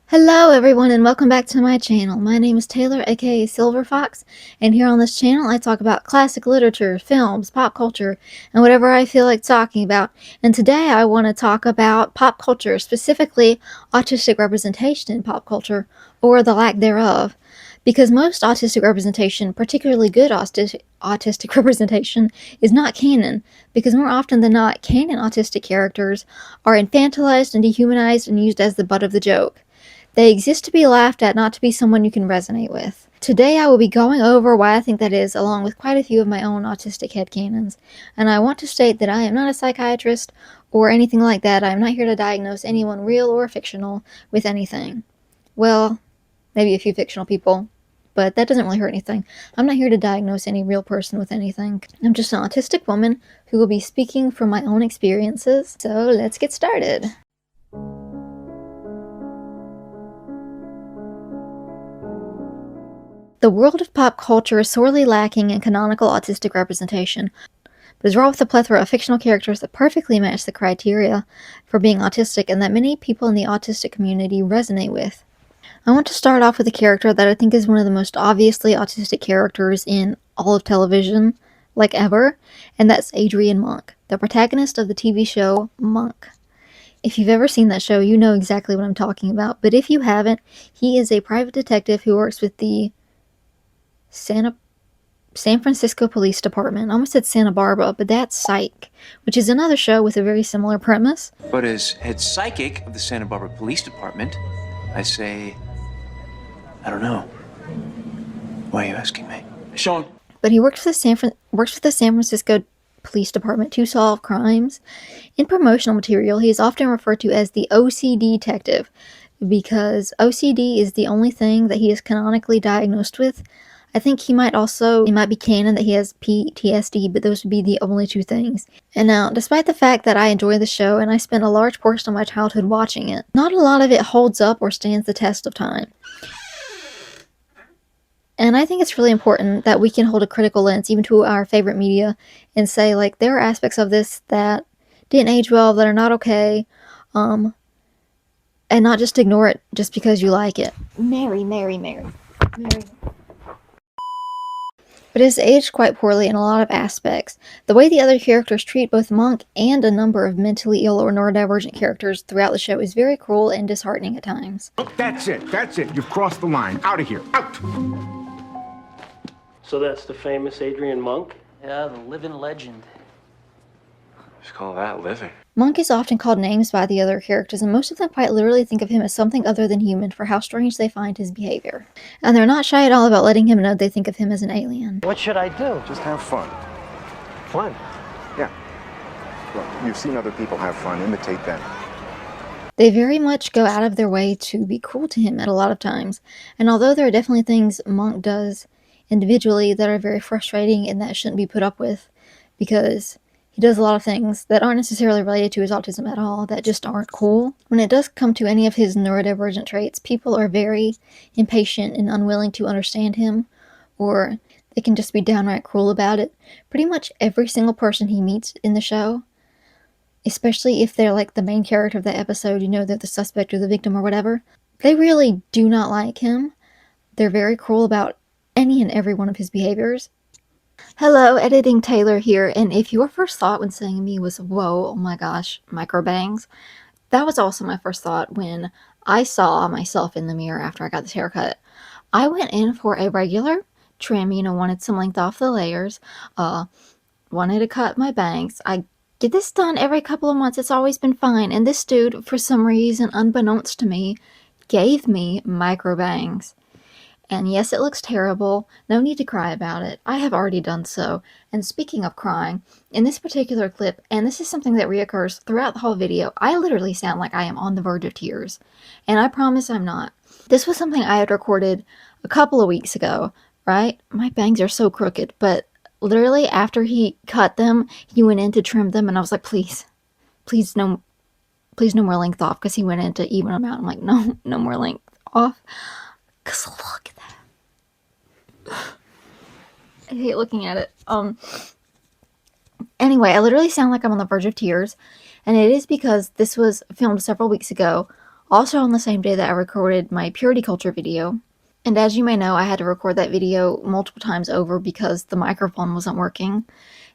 Hello everyone and welcome back to my channel. My name is Taylor aka Silver Fox, and here on this channel I talk about classic literature, films, pop culture, and whatever I feel like talking about. And today I want to talk about pop culture, specifically autistic representation in pop culture, or the lack thereof. Because most autistic representation, particularly good autistic representation, is not canon, because more often than not, canon autistic characters are infantilized and dehumanized and used as the butt of the joke. They exist to be laughed at, not to be someone you can resonate with. Today I will be going over why I think that is, along with quite a few of my own autistic headcanons. And I want to state that I am not a psychiatrist or anything like that. I am not here to diagnose anyone, real or fictional, with anything. Well, maybe a few fictional people, but that doesn't really hurt anything. I'm not here to diagnose any real person with anything. I'm just an autistic woman who will be speaking from my own experiences. So let's get started. The world of pop culture is sorely lacking in canonical autistic representation, but is wrought with a plethora of fictional characters that perfectly match the criteria for being autistic and that many people in the autistic community resonate with. I want to start off with a character that I think is one of the most obviously autistic characters in all of television, like ever, and that's Adrian Monk, the protagonist of the TV show Monk. If you've ever seen that show, you know exactly what I'm talking about, but if you haven't, he is a private detective who works with the San Francisco Police Department. I almost said Santa Barbara, but that's Psych, which is another show with a very similar premise. But as head psychic of the Santa Barbara Police Department, I say, I don't know. Why are you asking me? Sean. But he works with the San Francisco Police Department to solve crimes. In promotional material, he is often referred to as the OCD detective, because OCD is the only thing that he is canonically diagnosed with. I think it might be canon that he has PTSD, but those would be the only two things. And now, despite the fact that I enjoy the show and I spent a large portion of my childhood watching it, not a lot of it holds up or stands the test of time. And I think it's really important that we can hold a critical lens even to our favorite media and say, like, there are aspects of this that didn't age well, that are not okay, and not just ignore it just because you like it. Mary. But it has aged quite poorly in a lot of aspects. The way the other characters treat both Monk and a number of mentally ill or neurodivergent characters throughout the show is very cruel and disheartening at times. That's it. You've crossed the line. Out of here. Out! So that's the famous Adrian Monk? Yeah, the living legend. Just call that living. Monk is often called names by the other characters, and most of them quite literally think of him as something other than human for how strange they find his behavior. And they're not shy at all about letting him know they think of him as an alien. What should I do? Just have fun. Fun. Yeah. Look, you've seen other people have fun. Imitate them. They very much go out of their way to be cruel to him at a lot of times. And although there are definitely things Monk does individually that are very frustrating and that shouldn't be put up with, because he does a lot of things that aren't necessarily related to his autism at all, that just aren't cool. When it does come to any of his neurodivergent traits, people are very impatient and unwilling to understand him, or they can just be downright cruel about it. Pretty much every single person he meets in the show, especially if they're like the main character of that episode, you know, they're the suspect or the victim or whatever, they really do not like him. They're very cruel about any and every one of his behaviors. Hello, Editing Taylor here, and if your first thought when seeing me was, whoa, oh my gosh, microbangs, that was also my first thought when I saw myself in the mirror after I got this haircut. I went in for a regular trim, wanted some length off the layers, wanted to cut my bangs. I get this done every couple of months, it's always been fine, and this dude, for some reason, unbeknownst to me, gave me microbangs. And yes, it looks terrible. No need to cry about it. I have already done so. And speaking of crying, in this particular clip, and this is something that reoccurs throughout the whole video, I literally sound like I am on the verge of tears. And I promise I'm not. This was something I had recorded a couple of weeks ago, right? My bangs are so crooked, but literally after he cut them, he went in to trim them, and I was like, please no more length off, because he went in to even them out. I'm like, no more length off. Because look at that. I hate looking at it. Anyway, I literally sound like I'm on the verge of tears. And it is because this was filmed several weeks ago Also on the same day that I recorded my purity culture video. And as you may know, I had to record that video multiple times over because the microphone wasn't working.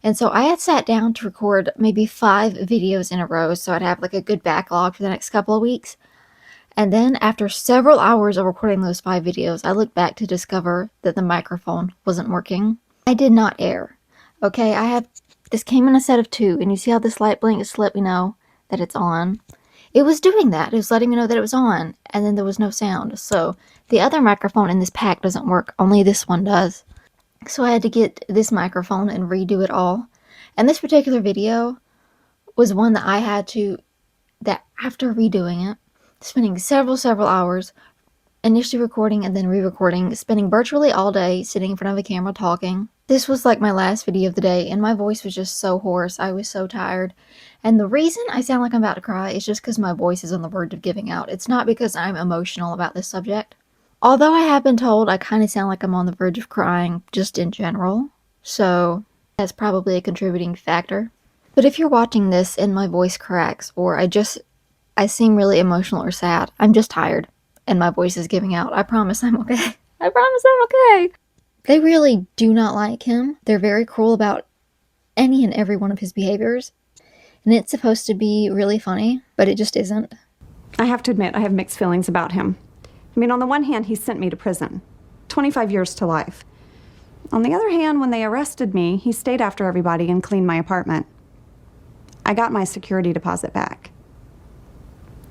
And so I had sat down to record maybe 5 videos in a row, so I'd have like a good backlog for the next couple of weeks. And then after several hours of recording those 5 videos, I looked back to discover that the microphone wasn't working. I did not err. Okay, this came in a set of 2, and you see how this light blinks to let me know that it's on? It was doing that. It was letting me know that it was on, and then there was no sound. So the other microphone in this pack doesn't work, only this one does. So I had to get this microphone and redo it all. And this particular video was one that after redoing it, spending several hours, initially recording and then re-recording, spending virtually all day sitting in front of a camera talking. This was like my last video of the day, and my voice was just so hoarse. I was so tired. And the reason I sound like I'm about to cry is just because my voice is on the verge of giving out. It's not because I'm emotional about this subject. Although I have been told I kind of sound like I'm on the verge of crying just in general. So that's probably a contributing factor. But if you're watching this and my voice cracks, or I seem really emotional or sad, I'm just tired and my voice is giving out. I promise I'm okay. I promise I'm okay. They really do not like him. They're very cruel about any and every one of his behaviors. And it's supposed to be really funny, but it just isn't. I have to admit, I have mixed feelings about him. I mean, on the one hand, he sent me to prison. 25 years to life. On the other hand, when they arrested me, he stayed after everybody and cleaned my apartment. I got my security deposit back,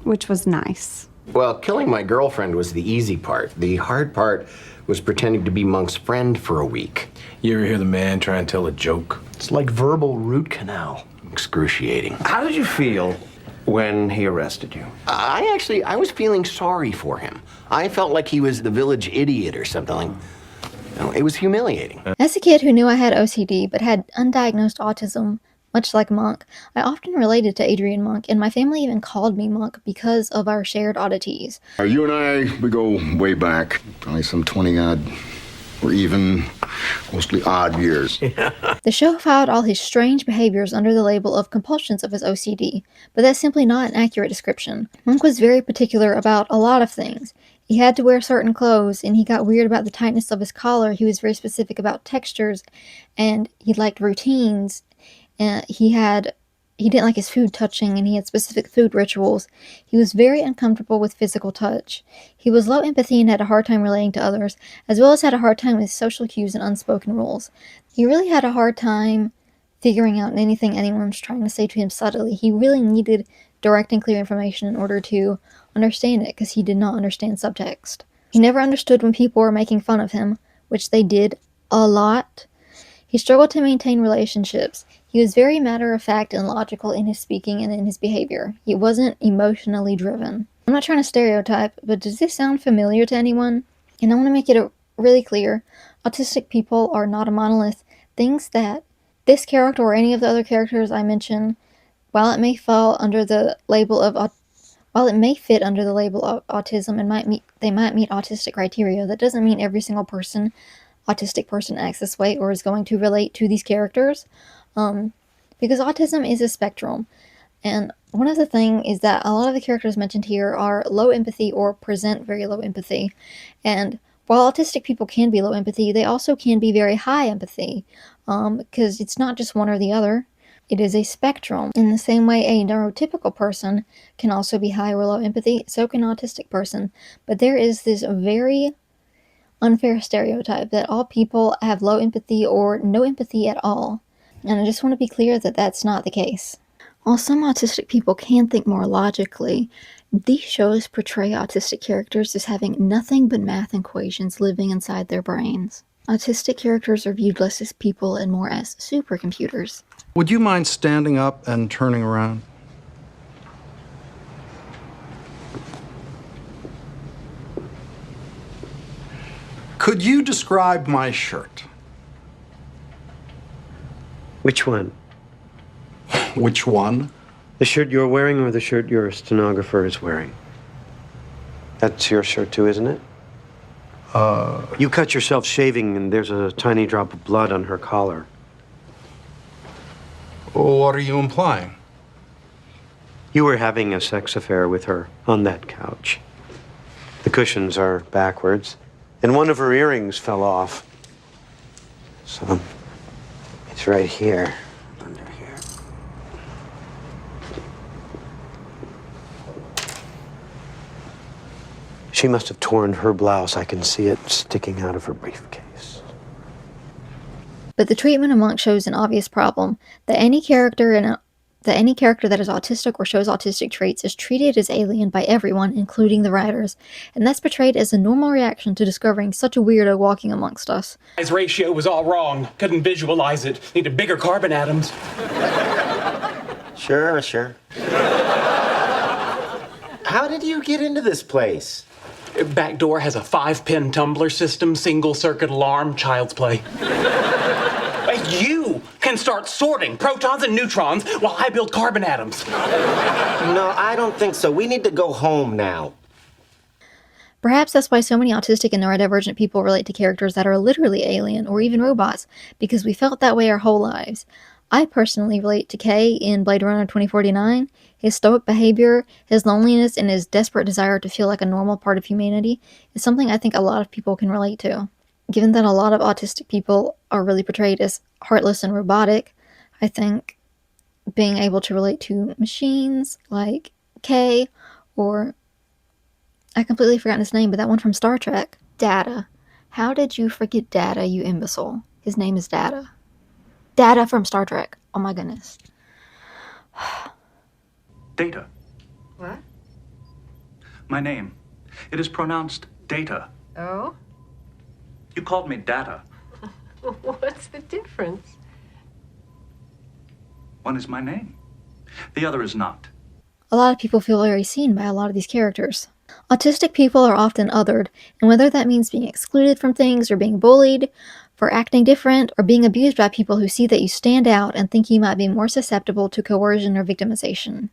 which was nice. Well, killing my girlfriend was the easy part. The hard part was pretending to be Monk's friend for a week. You ever hear the man try and tell a joke? It's like verbal root canal. Excruciating. How did you feel when he arrested you? I was feeling sorry for him. I felt like he was the village idiot or something. Like, it was humiliating. As a kid who knew I had OCD but had undiagnosed autism, much like Monk, I often related to Adrian Monk, and my family even called me Monk because of our shared oddities. You and I, we go way back, probably some 20-odd, or even mostly odd years. The show filed all his strange behaviors under the label of compulsions of his OCD, but that's simply not an accurate description. Monk was very particular about a lot of things. He had to wear certain clothes, and he got weird about the tightness of his collar. He was very specific about textures, and he liked routines. He didn't like his food touching, and he had specific food rituals. He was very uncomfortable with physical touch. He was low empathy and had a hard time relating to others, as well as had a hard time with social cues and unspoken rules. He really had a hard time figuring out anything anyone was trying to say to him subtly. He really needed direct and clear information in order to understand it, because he did not understand subtext. He never understood when people were making fun of him, which they did a lot. He struggled to maintain relationships. He was very matter-of-fact and logical in his speaking and in his behavior. He wasn't emotionally driven. I'm not trying to stereotype, but does this sound familiar to anyone? And I want to make it really clear. Autistic people are not a monolith. Things that this character or any of the other characters I mention, while it may fit under the label of autism and they might meet autistic criteria, that doesn't mean every single autistic person acts this way or is going to relate to these characters. Because autism is a spectrum, and one of the things is that a lot of the characters mentioned here are low empathy or present very low empathy, and while autistic people can be low empathy, they also can be very high empathy, because it's not just one or the other. It is a spectrum. In the same way a neurotypical person can also be high or low empathy, so can an autistic person. But there is this very unfair stereotype that all people have low empathy or no empathy at all. And I just want to be clear that that's not the case. While some autistic people can think more logically, these shows portray autistic characters as having nothing but math equations living inside their brains. Autistic characters are viewed less as people and more as supercomputers. Would you mind standing up and turning around? Could you describe my shirt? Which one? Which one? The shirt you're wearing or the shirt your stenographer is wearing? That's your shirt too, isn't it? You cut yourself shaving and there's a tiny drop of blood on her collar. What are you implying? You were having a sex affair with her on that couch. The cushions are backwards, and one of her earrings fell off. So, it's right here, under here. She must have torn her blouse. I can see it sticking out of her briefcase. But the treatment of Monk shows an obvious problem, that any character that is autistic or shows autistic traits is treated as alien by everyone, including the writers, and that's portrayed as a normal reaction to discovering such a weirdo walking amongst us. His ratio was all wrong. Couldn't visualize it. Needed bigger carbon atoms. Sure. How did you get into this place? Back door has a 5-pin tumbler system, single circuit alarm, child's play. You can start sorting protons and neutrons while I build carbon atoms. No, I don't think so. We need to go home now. Perhaps that's why so many autistic and neurodivergent people relate to characters that are literally alien or even robots, because we felt that way our whole lives. I personally relate to Kay in Blade Runner 2049. His stoic behavior, his loneliness, and his desperate desire to feel like a normal part of humanity is something I think a lot of people can relate to. Given that a lot of autistic people are really portrayed as heartless and robotic, I think being able to relate to machines like Kay, or I completely forgot his name, but that one from Star Trek, Data. How did you forget Data, you imbecile? His name is Data. Data from Star Trek. Oh my goodness. Data. What? My name. It is pronounced Data. Oh? You called me Data. What's the difference? One is my name. The other is not. A lot of people feel very seen by a lot of these characters. Autistic people are often othered, and whether that means being excluded from things or being bullied for acting different or being abused by people who see that you stand out and think you might be more susceptible to coercion or victimization.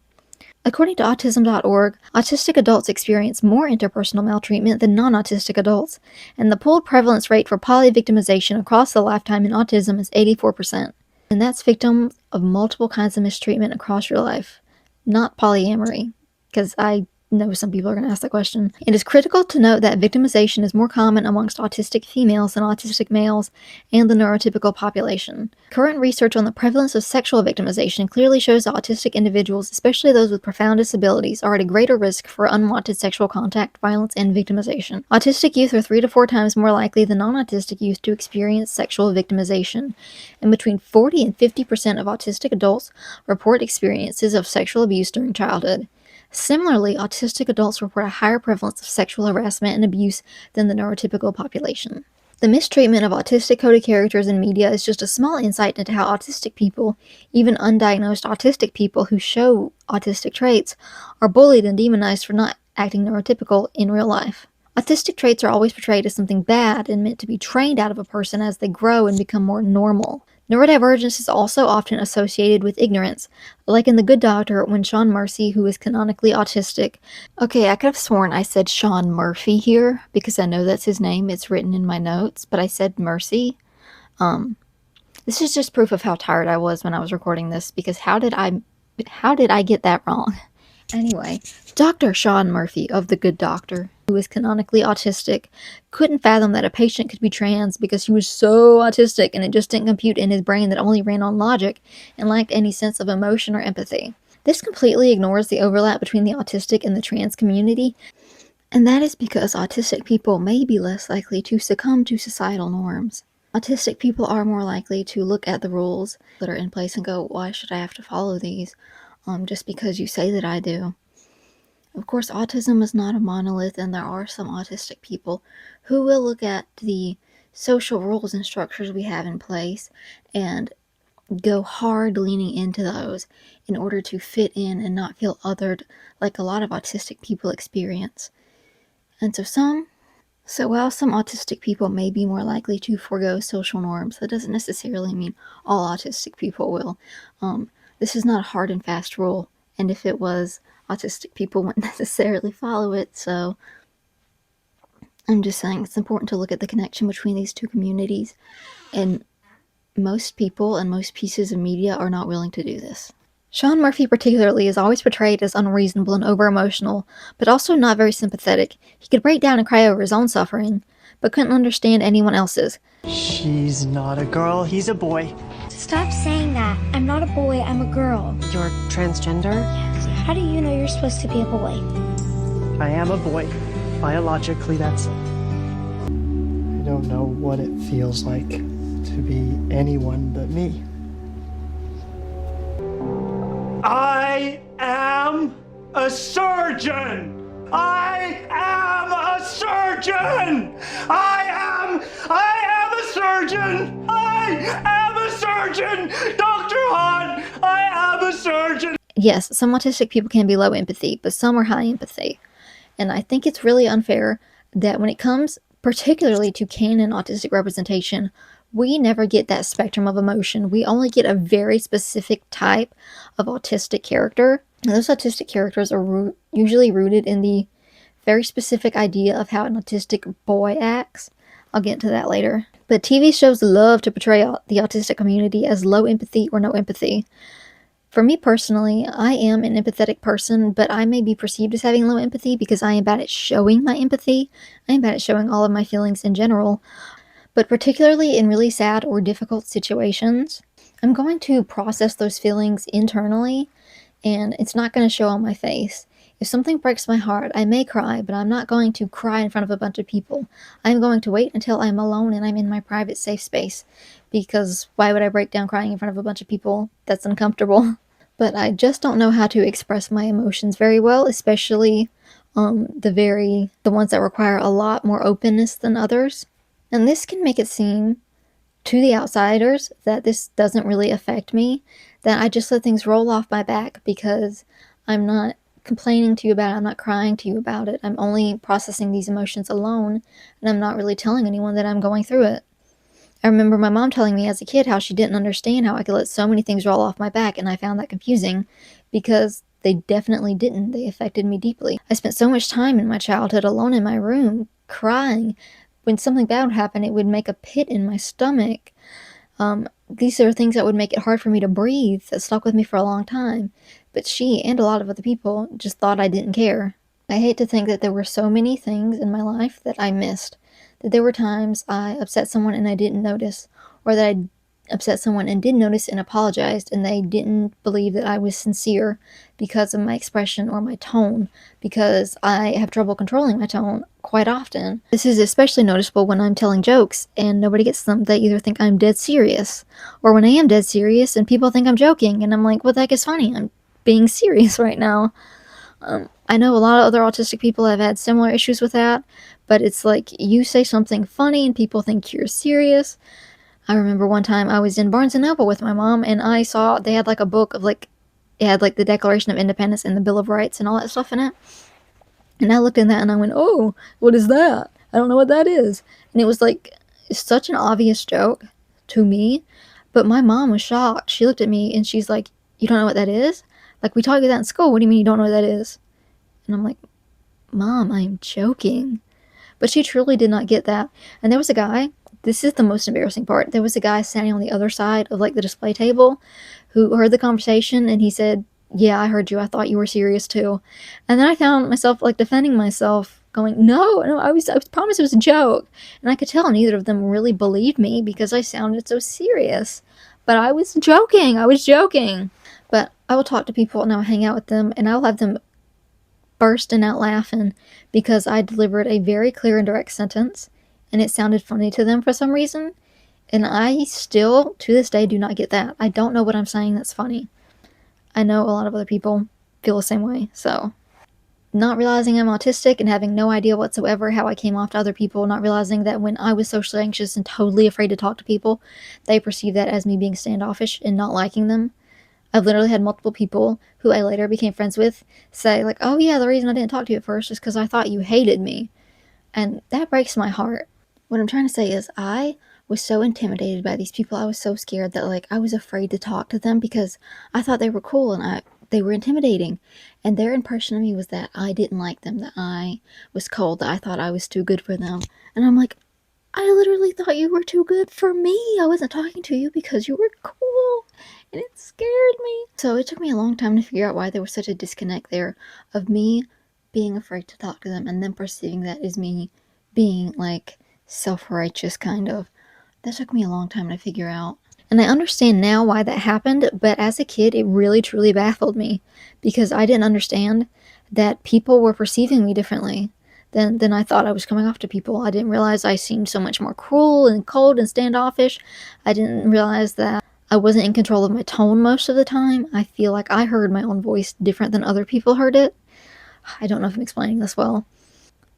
According to autism.org, autistic adults experience more interpersonal maltreatment than non-autistic adults, and the pooled prevalence rate for polyvictimization across the lifetime in autism is 84%. And that's victims of multiple kinds of mistreatment across your life, not polyamory, because I know some people are going to ask that question. It is critical to note that victimization is more common amongst autistic females than autistic males and the neurotypical population. Current research on the prevalence of sexual victimization clearly shows that autistic individuals, especially those with profound disabilities, are at a greater risk for unwanted sexual contact, violence, and victimization. Autistic youth are 3 to 4 times more likely than non-autistic youth to experience sexual victimization, and between 40 and 50% of autistic adults report experiences of sexual abuse during childhood. Similarly, autistic adults report a higher prevalence of sexual harassment and abuse than the neurotypical population. The mistreatment of autistic-coded characters in media is just a small insight into how autistic people, even undiagnosed autistic people who show autistic traits, are bullied and demonized for not acting neurotypical in real life. Autistic traits are always portrayed as something bad and meant to be trained out of a person as they grow and become more normal. Neurodivergence is also often associated with ignorance, like in The Good Doctor when Sean Murphy, who is canonically autistic. Okay, I could have sworn I said Sean Murphy here, because I know that's his name, it's written in my notes, but I said Mercy. This is just proof of how tired I was when I was recording this, because how did I get that wrong? Anyway, Dr. Sean Murphy of The Good Doctor, who is canonically autistic, couldn't fathom that a patient could be trans because he was so autistic and it just didn't compute in his brain that only ran on logic and lacked any sense of emotion or empathy. This completely ignores the overlap between the autistic and the trans community, and that is because autistic people may be less likely to succumb to societal norms. Autistic people are more likely to look at the rules that are in place and go, why should I have to follow these? Just because you say that I do. Of course, autism is not a monolith, and there are some autistic people who will look at the social rules and structures we have in place and go hard leaning into those in order to fit in and not feel othered like a lot of autistic people experience. And so while some autistic people may be more likely to forego social norms, that doesn't necessarily mean all autistic people will. This is not a hard and fast rule, and if it was, autistic people wouldn't necessarily follow it, so I'm just saying it's important to look at the connection between these two communities, and most people and most pieces of media are not willing to do this. Sean Murphy particularly is always portrayed as unreasonable and over-emotional, but also not very sympathetic. He could break down and cry over his own suffering, but couldn't understand anyone else's. She's not a girl, he's a boy. Stop saying that. I'm not a boy, I'm a girl. You're transgender? Yes. How do you know you're supposed to be a boy? I am a boy. Biologically, that's it. I don't know what it feels like to be anyone but me. I am a surgeon! I am a surgeon! I am a surgeon! I am a surgeon! Dr. Hahn, I am a surgeon! Yes, some autistic people can be low empathy, but some are high empathy. And I think it's really unfair that when it comes particularly to canon autistic representation, we never get that spectrum of emotion. We only get a very specific type of autistic character. And those autistic characters are usually rooted in the very specific idea of how an autistic boy acts. I'll get into that later. But TV shows love to portray the autistic community as low empathy or no empathy. For me personally, I am an empathetic person, but I may be perceived as having low empathy because I am bad at showing my empathy. I am bad at showing all of my feelings in general. But particularly in really sad or difficult situations, I'm going to process those feelings internally, and it's not going to show on my face. If something breaks my heart, I may cry, but I'm not going to cry in front of a bunch of people. I'm going to wait until I'm alone and I'm in my private safe space, because why would I break down crying in front of a bunch of people? That's uncomfortable. But I just don't know how to express my emotions very well, especially the ones that require a lot more openness than others. And this can make it seem to the outsiders that this doesn't really affect me, that I just let things roll off my back because I'm not complaining to you about it, I'm not crying to you about it, I'm only processing these emotions alone, and I'm not really telling anyone that I'm going through it. I remember my mom telling me as a kid how she didn't understand how I could let so many things roll off my back, and I found that confusing because they definitely didn't. They affected me deeply. I spent so much time in my childhood alone in my room, crying. When something bad would happen, it would make a pit in my stomach. These are things that would make it hard for me to breathe, that stuck with me for a long time. But she and a lot of other people just thought I didn't care. I hate to think that there were so many things in my life that I missed. That there were times I upset someone and I didn't notice, or that I upset someone and did notice and apologized, and they didn't believe that I was sincere because of my expression or my tone, because I have trouble controlling my tone quite often. This is especially noticeable when I'm telling jokes and nobody gets them. They either think I'm dead serious, or when I am dead serious and people think I'm joking, and I'm like, what the heck is funny? I'm being serious right now. I know a lot of other autistic people have had similar issues with that, but it's like you say something funny and people think you're serious. I remember one time I was in Barnes & Noble with my mom, and I saw they had like a book of like, it had like the Declaration of Independence and the Bill of Rights and all that stuff in it. And I looked in that and I went, oh, what is that? I don't know what that is. And it was like such an obvious joke to me, but my mom was shocked. She looked at me and she's like, you don't know what that is? Like, we taught you that in school. What do you mean you don't know what that is? And I'm like, Mom, I'm joking. But she truly did not get that. And there was a guy, this is the most embarrassing part, there was a guy standing on the other side of like the display table who heard the conversation, and he said, yeah, I heard you, I thought you were serious too. And then I found myself like defending myself, going, no, I was promised it was a joke. And I could tell neither of them really believed me because I sounded so serious. But I was joking. But I will talk to people and I will hang out with them, and I will have them bursting out laughing because I delivered a very clear and direct sentence and it sounded funny to them for some reason. And I still, to this day, do not get that. I don't know what I'm saying that's funny. I know a lot of other people feel the same way, so. Not realizing I'm autistic and having no idea whatsoever how I came off to other people, not realizing that when I was socially anxious and totally afraid to talk to people, they perceived that as me being standoffish and not liking them. I've literally had multiple people who I later became friends with say, like, oh yeah, the reason I didn't talk to you at first is because I thought you hated me. And that breaks my heart. What I'm trying to say is I was so intimidated by these people. I was so scared that, like, I was afraid to talk to them because I thought they were cool and they were intimidating. And their impression of me was that I didn't like them, that I was cold, that I thought I was too good for them. And I'm like, I literally thought you were too good for me. I wasn't talking to you because you were cool and it scared me. So it took me a long time to figure out why there was such a disconnect there of me being afraid to talk to them and then perceiving that as me being like self-righteous kind of. That took me a long time to figure out. And I understand now why that happened, but as a kid, it really truly baffled me because I didn't understand that people were perceiving me differently than I thought I was coming off to people. I didn't realize I seemed so much more cruel and cold and standoffish. I didn't realize that I wasn't in control of my tone most of the time. I feel like I heard my own voice different than other people heard it. I don't know if I'm explaining this well.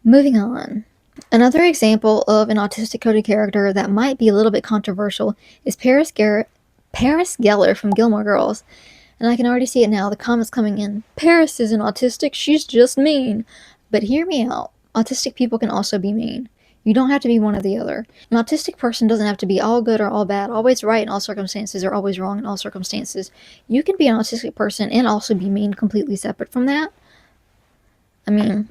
Moving on. Another example of an autistic coded character that might be a little bit controversial is Paris Geller from Gilmore Girls. And I can already see it now, the comments coming in. Paris isn't autistic, she's just mean. But hear me out. Autistic people can also be mean. You don't have to be one or the other. An autistic person doesn't have to be all good or all bad, always right in all circumstances, or always wrong in all circumstances. You can be an autistic person and also be mean, completely separate from that. I mean,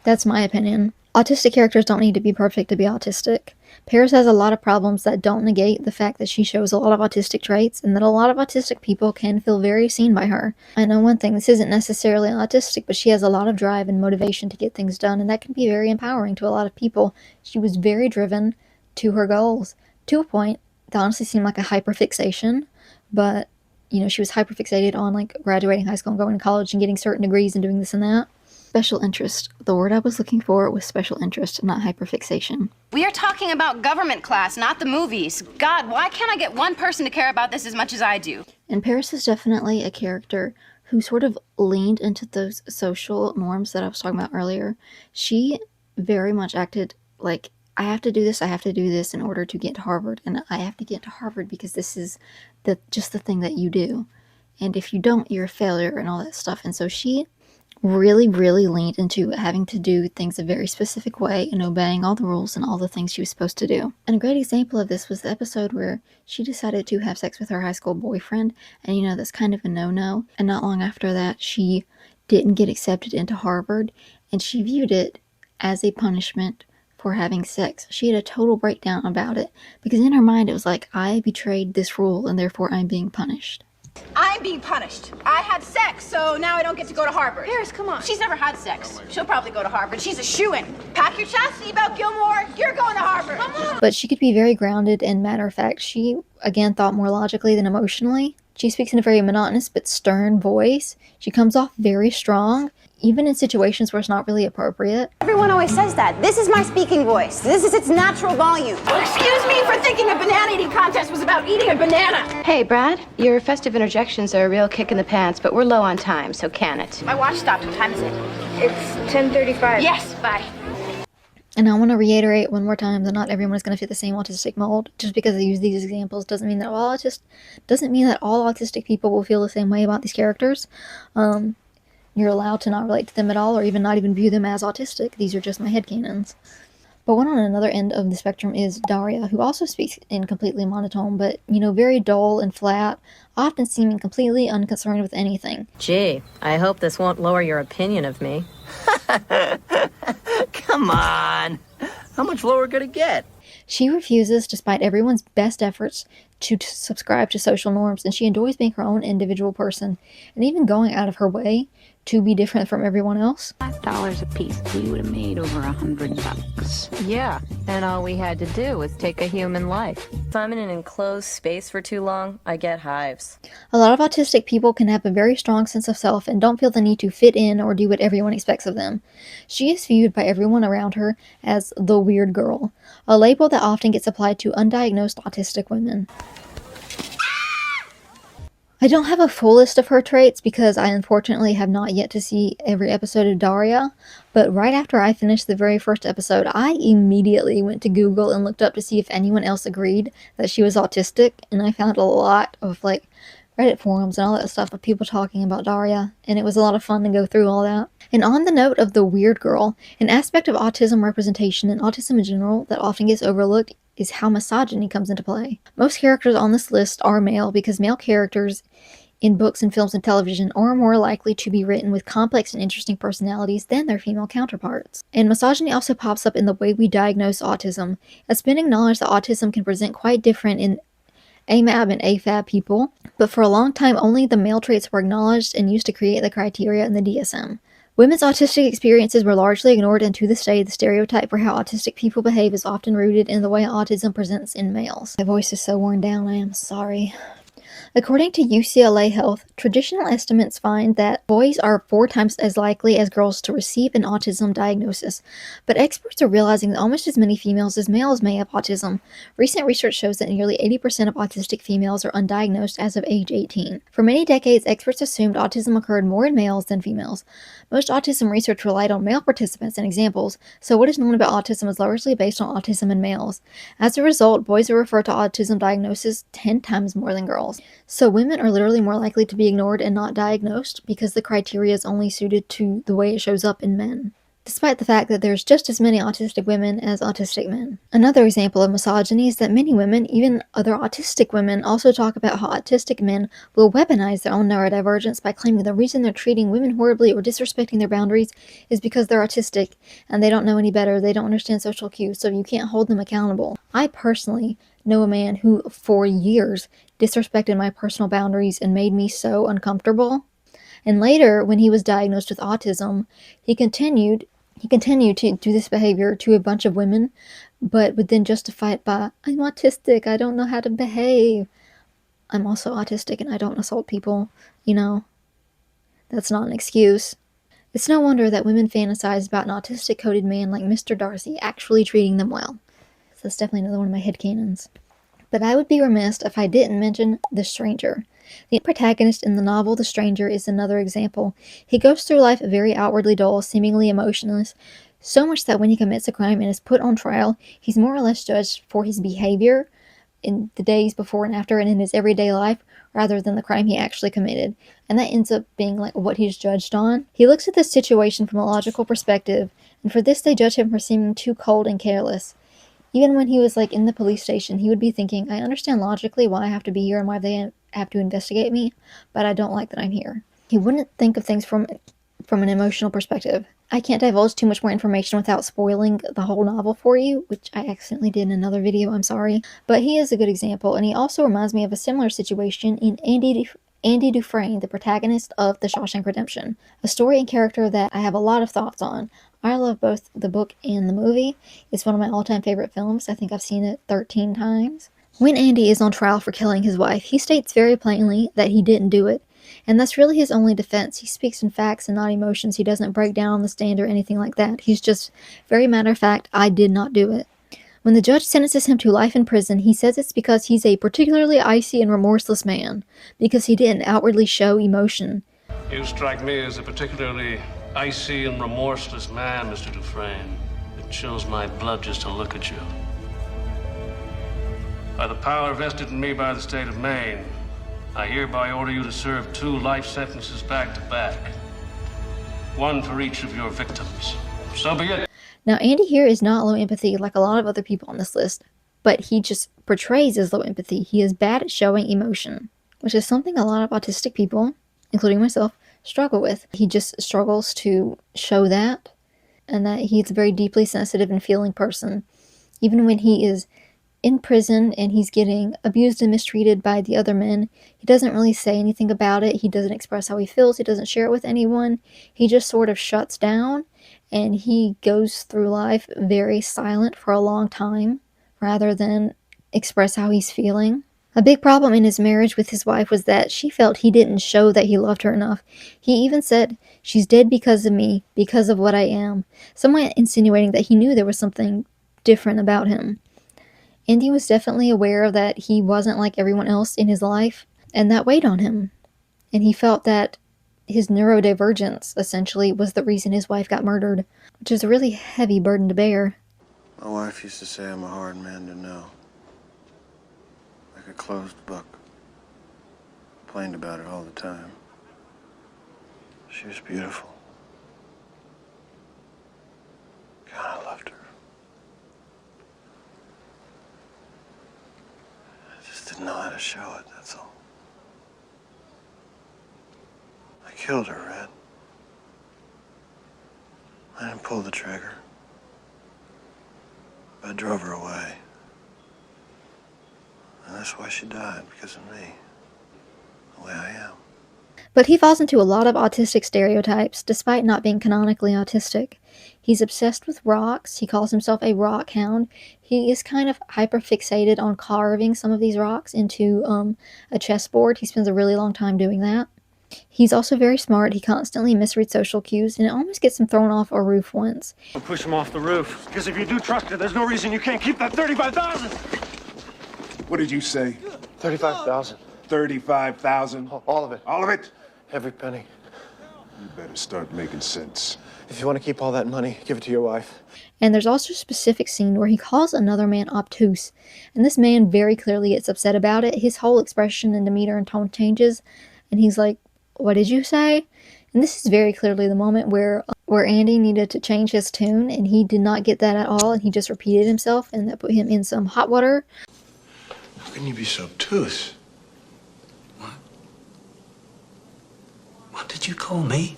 that's my opinion. Autistic characters don't need to be perfect to be autistic. Paris has a lot of problems that don't negate the fact that she shows a lot of autistic traits and that a lot of autistic people can feel very seen by her. I know one thing, this isn't necessarily autistic, but she has a lot of drive and motivation to get things done, and that can be very empowering to a lot of people. She was very driven to her goals, to a point that honestly seemed like a hyperfixation, but, you know, she was hyperfixated on, like, graduating high school and going to college and getting certain degrees and doing this and that. Special interest. The word I was looking for was special interest, not hyperfixation. We are talking about government class, not the movies. God, why can't I get one person to care about this as much as I do? And Paris is definitely a character who sort of leaned into those social norms that I was talking about earlier. She very much acted like, I have to do this in order to get to Harvard, and I have to get to Harvard because this is just the thing that you do. And if you don't, you're a failure and all that stuff. And so she really leaned into having to do things a very specific way and obeying all the rules and all the things she was supposed to do. And a great example of this was the episode where she decided to have sex with her high school boyfriend, and you know, that's kind of a no-no. And not long after that, she didn't get accepted into Harvard, and she viewed it as a punishment for having sex. She had a total breakdown about it, because in her mind it was like, I betrayed this rule and therefore I'm being punished. I'm being punished. I had sex, so now I don't get to go to Harvard. Paris, come on. She's never had sex. She'll probably go to Harvard. She's a shoo-in. Pack your chastity belt, Gilmore. You're going to Harvard. Come on. But she could be very grounded and matter of fact. She, again, thought more logically than emotionally. She speaks in a very monotonous but stern voice. She comes off very strong, even in situations where it's not really appropriate. Everyone always says that. This is my speaking voice. This is its natural volume. Excuse me for thinking a banana eating contest was about eating a banana. Hey, Brad, your festive interjections are a real kick in the pants, but we're low on time, so can it? My watch stopped. What time is it? It's 10:35. Yes, bye. And I want to reiterate one more time that not everyone is going to fit the same autistic mold. Just because I use these examples doesn't mean that all autistic people will feel the same way about these characters. You're allowed to not relate to them at all, or even not even view them as autistic. These are just my headcanons. But one on another end of the spectrum is Daria, who also speaks in completely monotone, but, you know, very dull and flat, often seeming completely unconcerned with anything. Gee, I hope this won't lower your opinion of me. Come on. How much lower could it get? She refuses, despite everyone's best efforts, to subscribe to social norms, and she enjoys being her own individual person, and even going out of her way to be different from everyone else. $5 a piece, we would have made over $100. Yeah, and all we had to do was take a human life. If I'm in an enclosed space for too long, I get hives. A lot of autistic people can have a very strong sense of self and don't feel the need to fit in or do what everyone expects of them. She is viewed by everyone around her as the weird girl, a label that often gets applied to undiagnosed autistic women. I don't have a full list of her traits because I unfortunately have not yet to see every episode of Daria, but right after I finished the very first episode, I immediately went to Google and looked up to see if anyone else agreed that she was autistic, and I found a lot of, like, Reddit forums and all that stuff of people talking about Daria, and it was a lot of fun to go through all that. And on the note of the weird girl, an aspect of autism representation and autism in general that often gets overlooked is how misogyny comes into play. Most characters on this list are male because male characters in books and films and television are more likely to be written with complex and interesting personalities than their female counterparts. And misogyny also pops up in the way we diagnose autism. It's been acknowledged that autism can present quite different in AMAB and AFAB people, but for a long time only the male traits were acknowledged and used to create the criteria in the DSM. Women's autistic experiences were largely ignored, and to this day, the stereotype for how autistic people behave is often rooted in the way autism presents in males. My voice is so worn down, I am sorry. According to UCLA Health, traditional estimates find that boys are 4 times as likely as girls to receive an autism diagnosis, but experts are realizing that almost as many females as males may have autism. Recent research shows that nearly 80% of autistic females are undiagnosed as of age 18. For many decades, experts assumed autism occurred more in males than females. Most autism research relied on male participants and examples, so what is known about autism is largely based on autism in males. As a result, boys are referred to autism diagnosis 10 times more than girls. So women are literally more likely to be ignored and not diagnosed because the criteria is only suited to the way it shows up in men, despite the fact that there's just as many autistic women as autistic men. Another example of misogyny is that many women, even other autistic women, also talk about how autistic men will weaponize their own neurodivergence by claiming the reason they're treating women horribly or disrespecting their boundaries is because they're autistic and they don't know any better, they don't understand social cues, so you can't hold them accountable. I personally know a man who, for years, disrespected my personal boundaries and made me so uncomfortable. And later, when he was diagnosed with autism, he continued to do this behavior to a bunch of women, but would then justify it by, I'm autistic, I don't know how to behave. I'm also autistic and I don't assault people, you know. That's not an excuse. It's no wonder that women fantasize about an autistic-coded man like Mr. Darcy actually treating them well. So that's definitely another one of my headcanons. But I would be remiss if I didn't mention The Stranger. The protagonist in the novel The Stranger is another example. He goes through life very outwardly dull, seemingly emotionless, so much that when he commits a crime and is put on trial, he's more or less judged for his behavior in the days before and after and in his everyday life, rather than the crime he actually committed. And that ends up being like what he's judged on. He looks at this situation from a logical perspective, and for this they judge him for seeming too cold and careless. Even when he was like in the police station, he would be thinking, I understand logically why I have to be here and why they have to investigate me, but I don't like that I'm here. He wouldn't think of things from an emotional perspective. I can't divulge too much more information without spoiling the whole novel for you, which I accidentally did in another video, I'm sorry. But he is a good example, and he also reminds me of a similar situation in Andy Dufresne, the protagonist of The Shawshank Redemption, a story and character that I have a lot of thoughts on. I love both the book and the movie. It's one of my all-time favorite films. I think I've seen it 13 times. When Andy is on trial for killing his wife, he states very plainly that he didn't do it. And that's really his only defense. He speaks in facts and not emotions. He doesn't break down on the stand or anything like that. He's just very matter of fact, I did not do it. When the judge sentences him to life in prison, he says it's because he's a particularly icy and remorseless man, because he didn't outwardly show emotion. You strike me as a particularly icy and remorseless man, Mr. Dufresne. It chills my blood just to look at you. By the power vested in me by the state of Maine, I hereby order you to serve 2 life sentences back to back. 1 for each of your victims. So be it. Now, Andy here is not low empathy like a lot of other people on this list, but he just portrays as low empathy. He is bad at showing emotion, which is something a lot of autistic people, including myself, struggle with. He just struggles to show that, and that he's a very deeply sensitive and feeling person. Even when he is in prison and he's getting abused and mistreated by the other men, he doesn't really say anything about it. He doesn't express how he feels. He doesn't share it with anyone. He just sort of shuts down, and he goes through life very silent for a long time rather than express how he's feeling. A big problem in his marriage with his wife was that she felt he didn't show that he loved her enough. He even said, "She's dead because of me, because of what I am," somewhat insinuating that he knew there was something different about him. Andy was definitely aware that he wasn't like everyone else in his life, and that weighed on him. And he felt that his neurodivergence, essentially, was the reason his wife got murdered, which is a really heavy burden to bear. My wife used to say I'm a hard man to know. Like a closed book. Complained about it all the time. She was beautiful. God, I loved her. I just didn't know how to show it, that's all. I killed her, Red. I didn't pull the trigger. I drove her away. And that's why she died, because of me. The way I am. But he falls into a lot of autistic stereotypes, despite not being canonically autistic. He's obsessed with rocks. He calls himself a rock hound. He is kind of hyper-fixated on carving some of these rocks into a chessboard. He spends a really long time doing that. He's also very smart. He constantly misreads social cues, and it almost gets him thrown off a roof once. I'll push him off the roof. Because if you do trust her, there's no reason you can't keep that 35,000. What did you say? 35,000. 35,000? All of it. All of it? Every penny. You better start making sense. If you want to keep all that money, give it to your wife. And there's also a specific scene where he calls another man obtuse, and this man very clearly gets upset about it. His whole expression and demeanor and tone changes, and he's like, "What did you say?" And this is very clearly the moment where Andy needed to change his tune, and he did not get that at all, and he just repeated himself, and that put him in some hot water. How can you be so obtuse? What did you call me?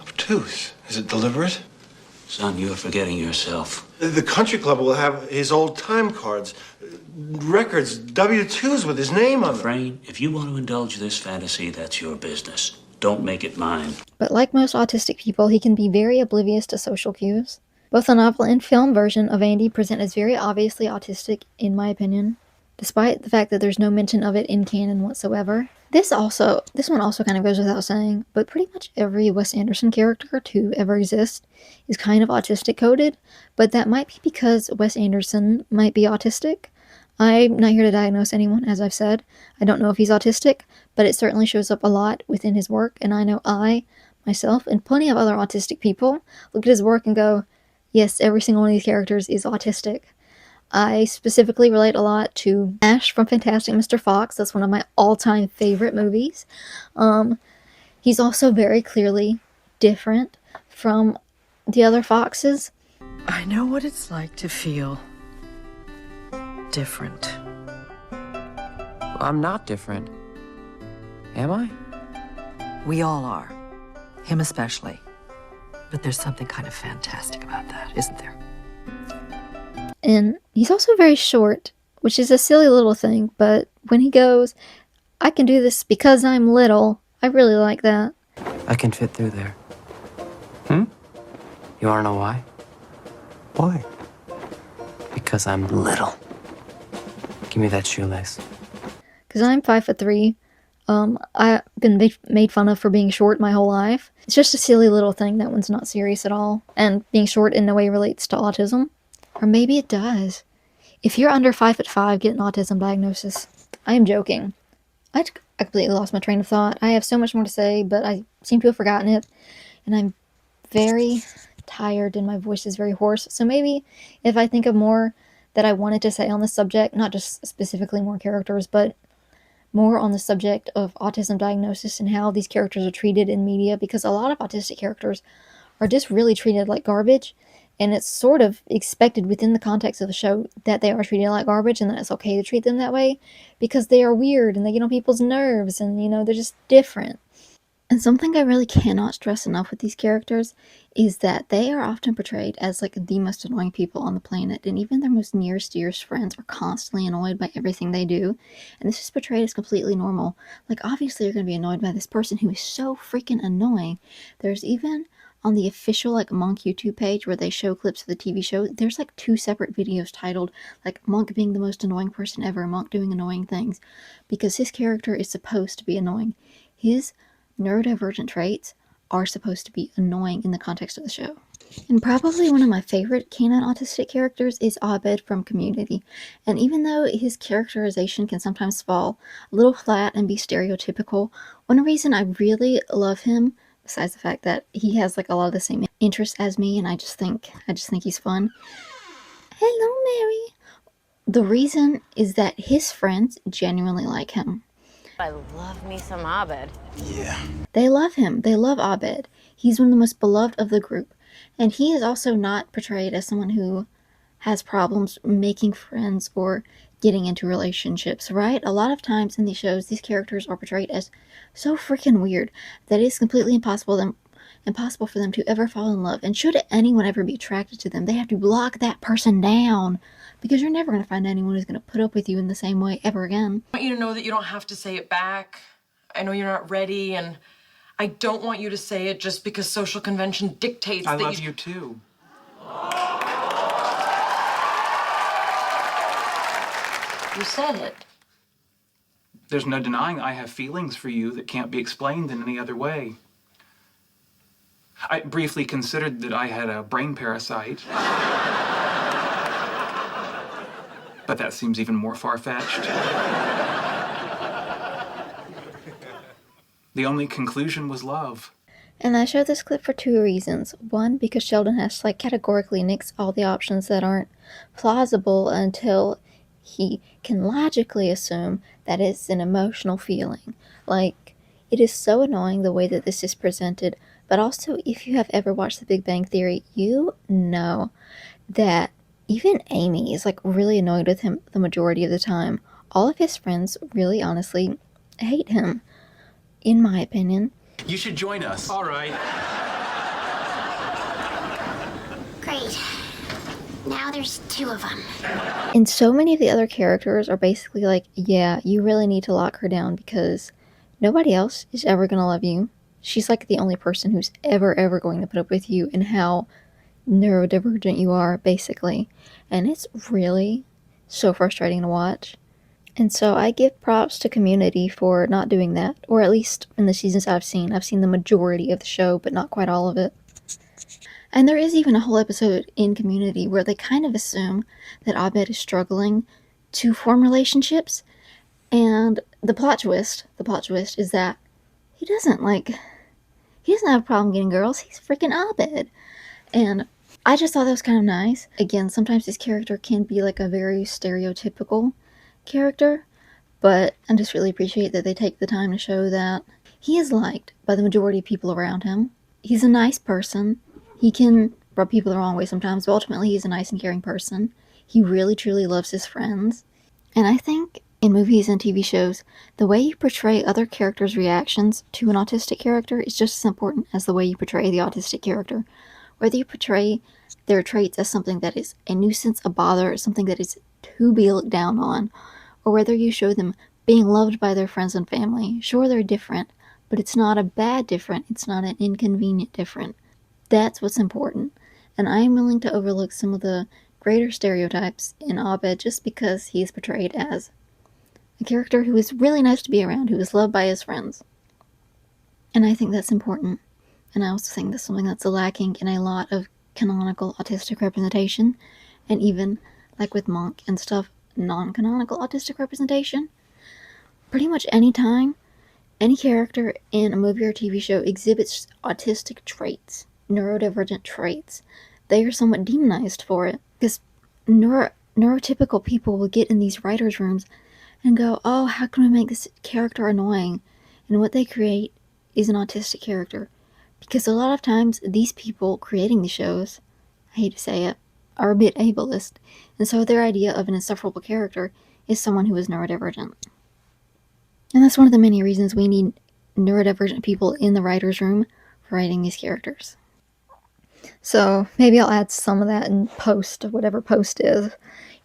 Obtuse? Is it deliberate? Son, you're forgetting yourself. The country club will have his old time cards, records, W-2s with his name on them. Dufresne, if you want to indulge this fantasy, that's your business. Don't make it mine. But like most autistic people, he can be very oblivious to social cues. Both the novel and film version of Andy present as very obviously autistic, in my opinion, despite the fact that there's no mention of it in canon whatsoever. This one also kind of goes without saying, but pretty much every Wes Anderson character to ever exist is kind of autistic coded, but that might be because Wes Anderson might be autistic. I'm not here to diagnose anyone, as I've said. I don't know if he's autistic, but it certainly shows up a lot within his work, and I know myself, and plenty of other autistic people look at his work and go, yes, every single one of these characters is autistic. I specifically relate a lot to Ash from Fantastic Mr. Fox. That's one of my all-time favorite movies. He's also very clearly different from the other foxes. I know what it's like to feel different. I'm not different. Am I? We all are. Him especially. But there's something kind of fantastic about that, isn't there? And he's also very short, which is a silly little thing, but when he goes, "I can do this because I'm little," I really like that. I can fit through there. You wanna know why? Why? Because I'm little. Give me that shoelace. Because I'm 5'3". I've been made fun of for being short my whole life. It's just a silly little thing. That one's not serious at all. And being short in no way relates to autism. Or maybe it does. If you're under 5'5", get an autism diagnosis. I am joking. I completely lost my train of thought. I have so much more to say, but I seem to have forgotten it. And I'm very tired and my voice is very hoarse. So maybe if I think of more that I wanted to say on this subject, not just specifically more characters, but more on the subject of autism diagnosis and how these characters are treated in media, because a lot of autistic characters are just really treated like garbage. And it's sort of expected within the context of the show that they are treated like garbage and that it's okay to treat them that way because they are weird and they get on people's nerves and, they're just different. And something I really cannot stress enough with these characters is that they are often portrayed as like the most annoying people on the planet, and even their most nearest dearest friends are constantly annoyed by everything they do, and this is portrayed as completely normal. Like, obviously you're going to be annoyed by this person who is so freaking annoying. There's even on the official Monk YouTube page where they show clips of the TV show, there's 2 separate videos titled Monk being the most annoying person ever, Monk doing annoying things, because his character is supposed to be annoying. His neurodivergent traits are supposed to be annoying in the context of the show. And probably one of my favorite canon autistic characters is Abed from Community. And even though his characterization can sometimes fall a little flat and be stereotypical, one reason I really love him, besides the fact that he has a lot of the same interests as me, and I just think he's fun. Hello, Mary. The reason is that his friends genuinely like him. I love me some Abed. Yeah. They love him. They love Abed. He's one of the most beloved of the group. And he is also not portrayed as someone who has problems making friends or getting into relationships, right? A lot of times in these shows, these characters are portrayed as so freaking weird that it's completely impossible impossible for them to ever fall in love. And should anyone ever be attracted to them, they have to block that person down, because you're never going to find anyone who's going to put up with you in the same way ever again. I want you to know that you don't have to say it back. I know you're not ready, and I don't want you to say it just because social convention dictates I that love you too. You said it. There's no denying I have feelings for you that can't be explained in any other way. I briefly considered that I had a brain parasite. But that seems even more far-fetched. The only conclusion was love. And I show this clip for two reasons. One, because Sheldon has to categorically nix all the options that aren't plausible until he can logically assume that it's an emotional feeling. It is so annoying the way that this is presented, but also if you have ever watched The Big Bang Theory, you know that even Amy is really annoyed with him the majority of the time. All of his friends really honestly hate him, in my opinion. You should join us. All right. Great. Now there's 2 of them. And so many of the other characters are basically yeah, you really need to lock her down because nobody else is ever going to love you. She's the only person who's ever going to put up with you and how neurodivergent you are, basically. And it's really so frustrating to watch. And so I give props to Community for not doing that, or at least in the seasons I've seen the majority of the show, but not quite all of it. And there is even a whole episode in Community where they kind of assume that Abed is struggling to form relationships, and the plot twist is that he doesn't have a problem getting girls. He's freaking Abed. And I just thought that was kind of nice. Again, sometimes this character can be a very stereotypical character, but I just really appreciate that they take the time to show that he is liked by the majority of people around him. He's a nice person. He can rub people the wrong way sometimes, but ultimately he's a nice and caring person. He really truly loves his friends. And I think in movies and TV shows, the way you portray other characters' reactions to an autistic character is just as important as the way you portray the autistic character. Whether you portray their traits as something that is a nuisance, a bother, something that is to be looked down on, or whether you show them being loved by their friends and family. Sure, they're different, but it's not a bad different. It's not an inconvenient different. That's what's important. And I am willing to overlook some of the greater stereotypes in Abed just because he is portrayed as a character who is really nice to be around, who is loved by his friends. And I think that's important. And I also think that's something that's lacking in a lot of canonical autistic representation, and even, with Monk and stuff, non-canonical autistic representation. Pretty much any time any character in a movie or TV show exhibits autistic traits, neurodivergent traits, they are somewhat demonized for it, because neurotypical people will get in these writers' rooms and go, oh, how can we make this character annoying? And what they create is an autistic character. Because a lot of times, these people creating the shows, I hate to say it, are a bit ableist, and so their idea of an insufferable character is someone who is neurodivergent. And that's one of the many reasons we need neurodivergent people in the writer's room for writing these characters. So, maybe I'll add some of that in post, whatever post is.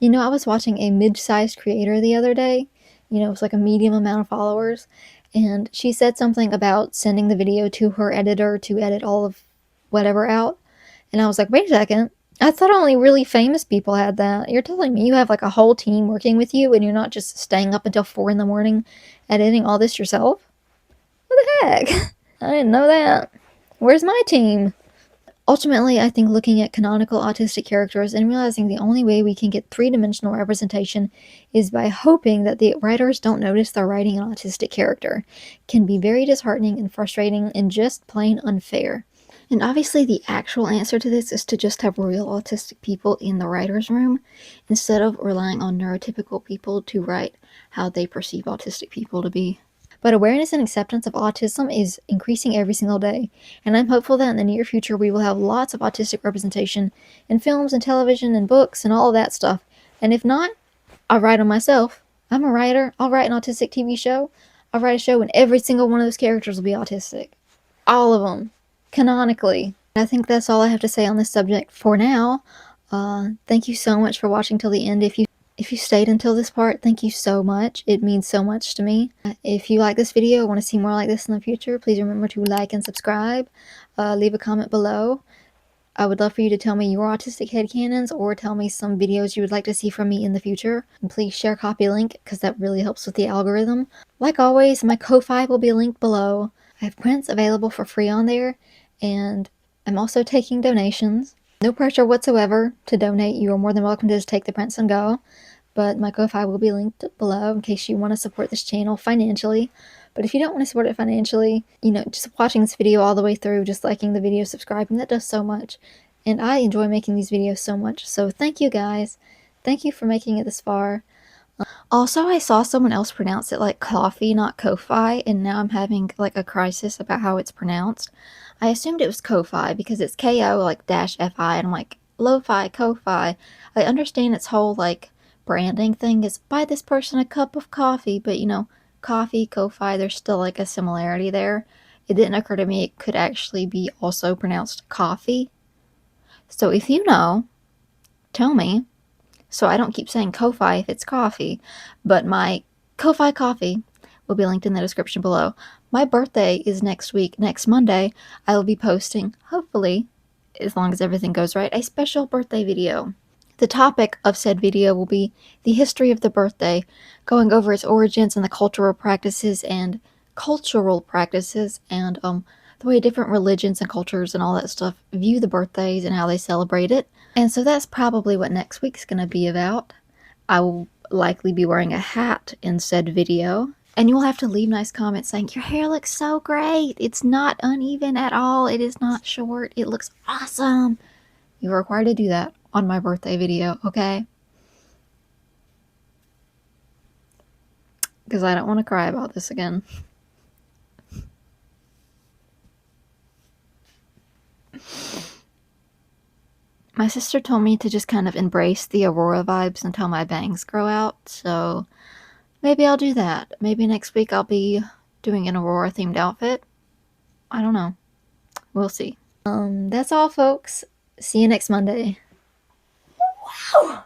I was watching a mid-sized creator the other day. It was a medium amount of followers, and she said something about sending the video to her editor to edit all of whatever out. And I was like, wait a second. I thought only really famous people had that. You're telling me you have a whole team working with you and you're not just staying up until 4 a.m. editing all this yourself? What the heck? I didn't know that. Where's my team? Ultimately, I think looking at canonical autistic characters and realizing the only way we can get 3-dimensional representation is by hoping that the writers don't notice they're writing an autistic character can be very disheartening and frustrating and just plain unfair. And obviously the actual answer to this is to just have real autistic people in the writer's room instead of relying on neurotypical people to write how they perceive autistic people to be. But awareness and acceptance of autism is increasing every single day, and I'm hopeful that in the near future we will have lots of autistic representation in films and television and books and all of that stuff. And if not, I'll write them myself. I'm a writer. I'll write an autistic TV show. I'll write a show and every single one of those characters will be autistic. All of them. canonically. I think that's all I have to say on this subject for now. Thank you so much for watching till the end. If you stayed until this part, thank you so much. It means so much to me. If you like this video, want to see more like this in the future, please remember to like and subscribe. Leave a comment below. I would love for you to tell me your autistic headcanons or tell me some videos you would like to see from me in the future. And please share copy link because that really helps with the algorithm. Like always, my Ko-Fi will be linked below. I have prints available for free on there, and I'm also taking donations. No pressure whatsoever to donate. You are more than welcome to just take the prints and go. But my Ko-Fi will be linked below in case you want to support this channel financially. But if you don't want to support it financially, you know, just watching this video all the way through, just liking the video, subscribing, that does so much. And I enjoy making these videos so much. So thank you guys. Thank you for making it this far. Also, I saw someone else pronounce it like coffee, not Ko-Fi, and now I'm having like a crisis about how it's pronounced. I assumed it was Ko-Fi because it's K-O like dash F-I, and I'm like, lo-fi, Ko-Fi. I understand its whole like branding thing is buy this person a cup of coffee, but you know, coffee, Ko-Fi, there's still like a similarity there. It didn't occur to me it could actually be also pronounced coffee. So if you know, tell me, so I don't keep saying Ko-Fi if it's coffee. But my Ko-Fi coffee will be linked in the description below. My birthday is next week. Next Monday, I will be posting, hopefully, as long as everything goes right, a special birthday video. The topic of said video will be the history of the birthday, going over its origins and the cultural practices and the way different religions and cultures and all that stuff view the birthdays and how they celebrate it. And so that's probably what next week's going to be about. I will likely be wearing a hat in said video. And you will have to leave nice comments saying, your hair looks so great. It's not uneven at all. It is not short. It looks awesome. You're required to do that on my birthday video, okay? Because I don't want to cry about this again. My sister told me to just kind of embrace the Aurora vibes until my bangs grow out, so maybe I'll do that. Maybe next week I'll be doing an Aurora themed outfit. I don't know. We'll see. That's all, folks. See you next Monday. Wow.